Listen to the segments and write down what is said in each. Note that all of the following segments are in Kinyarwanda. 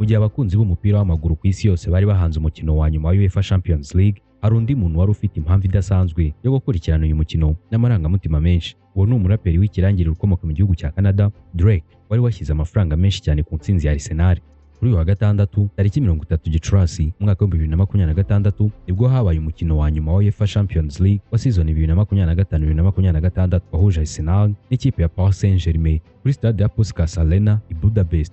Mu gihe abakunzi b'umupira w'amaguru ku isi yose bari bahanze umukino wa nyuma wa UEFA Champions League, hari undi muntu wari ufite impamvu idasanzwe yo gukurikirana uyu mukino n'amarangamutima menshi. Uwo ni umuraperi w'ikirangirire ukomoka mu gihugu cya Canada, Drake, wari washyize amafaranga menshi cyane ku ntsinzi ya Arsenal. Kuri uyu wa gatandatu tariki 30 Gicurasi umwaka wa 2026 nibwo habaye umukino wa nyuma wa UEFA Champions League wa season 2025-2026 wahuje Arsenal n'ikipe ya Paris Saint-Germain kuri stade ya Puskas Arena i Budapest.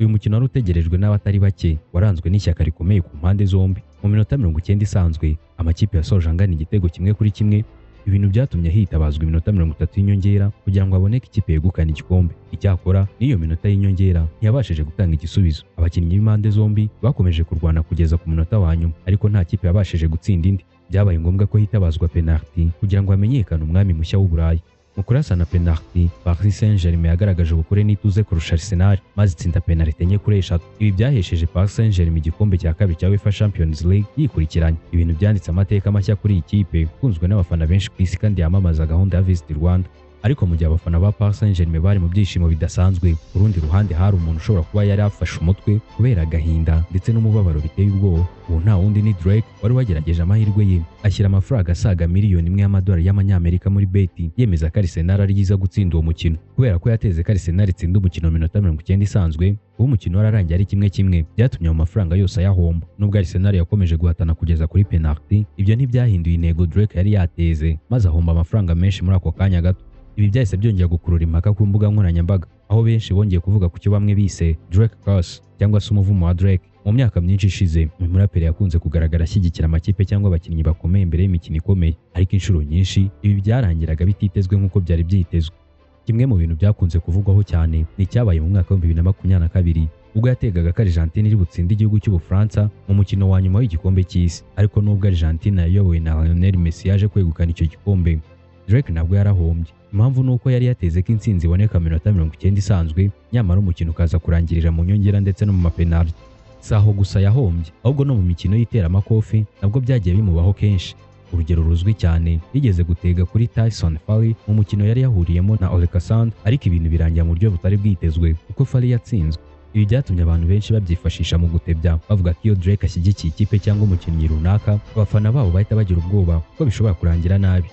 Uyu mukino wari utegerejwe n'abatari bake, waranzwe n'ishyaka rikomeye ku mpande zombi. Mu minota 90 isanzwe amakipe yasoje angana igitego kimwe kuri kimwe, ibintu byatumye hitabazwa iminota 30 y'inyongera kugira ngo haboneke ikipe yegukana igikombe. Icyakora n'iyo minota y'inyongera ntiyabashije gutanga igisubizo. Abakinnyi b'impande zombi bakomeje kurwana kugeza ku munota wa nyuma, ariko nta kipe yabashije gutsinda indi. Byabaye ngombwa ko hitabazwa penalty kugira ngo hamenyekane umwami mushya w'Uburayi. Mu kurasana penalty, Paris Saint-Germain yagaragaje ubukure n'ituze kurusha Arsenal maze itsinda penalty enye kuri eshatu. Ibi byahesheje Paris Saint-Germain igikombe cya kabiri cya UEFA Champions League yikurikiranye. Ibintu byanditse amateka mashya kuri iyi kipe ikunzwe n'abafana benshi ku isi kandi yamamaza gahunda ya Visit Rwanda. Ariko mu gihe abafana ba Paris Saint-Germain bari mu byishimo bidasanzwe, ku rundi ruhande hari umuntu ushobora kuba yari afashe umutwe kubera agahinda ndetse n'umubabaro biteye ubwoba. Uwo nta wundi ni Drake, wari wagerageje amahirwe ye ashyira amafaranga asaga miliyoni 1 y'amadolari y'amanyamerika muri beti, yemeza ko Arsenal ari yiza gutsinda uwo mukino. Kubera ko yateze ko Arsenal itsinda umukino mu minota 90 isanzwe, uwo mukino wararangiye ari 1-1, byatumye mu mafaranga yose ayahomba. Nubwo Arsenal yakomeje guhatana kugeza kuri penalty, ibyo ntibyahinduye intego Drake yari yateze, maze ahomba amafaranga menshi muri ako kanya gato. Ibi byahise byongera gukurura impaka ku mbuga nkoranyambaga, aho benshi bongeye kuvuga ku cyo bamwe bise Drake Curse cyangwa se umuvumo wa Drake. Mu myaka myinshi ishize, uyu muraperi yakunze kugaragara ashyigikira amakipe cyangwa abakinnyi bakomeye imbere y'imikino ikomeye, ariko inshuro nyinshi ibi byarangiraga bititezwe nk'uko byari byitezwe. Kimwe mu bintu byakunze kuvugwaho cyane ni icyabaye mu mwaka wa 2022 ubwo yategaga ko Argentine iri butsinde igihugu cy'Ubufaransa mu mukino wa nyuma w'igikombe cy'isi. Ariko nubwo Argentine yayobowe na Lionel Messi yaje kwegukana icyo gikombe, Drake nabwo yarahombye. Impamvu ni uko yari yateze ko intsinzi iboneka mu minota 90 isanzwe, nyamara umukino ukaza kurangirira mu nyongera ndetse no mu mapenalty. Si aho gusa yahombye, ahubwo no mu mikino y'iteramakofi nabwo byagiye bimubaho kenshi. Urugero ruzwi cyane, yigeze gutega kuri Tyson Fury mu mukino yari yahuriyemo na Olekasand, ariko ibintu birangira mu buryo butari bwitezwe kuko Fury yatsinzwe. Ibi byatumye abantu benshi babyifashisha mu gutebya, bavuga ko iyo Drake ashyigikiye ikipe cyangwa umukinnyi runaka, abafana babo bahita bagira ubwoba ko bishobora kurangira nabi.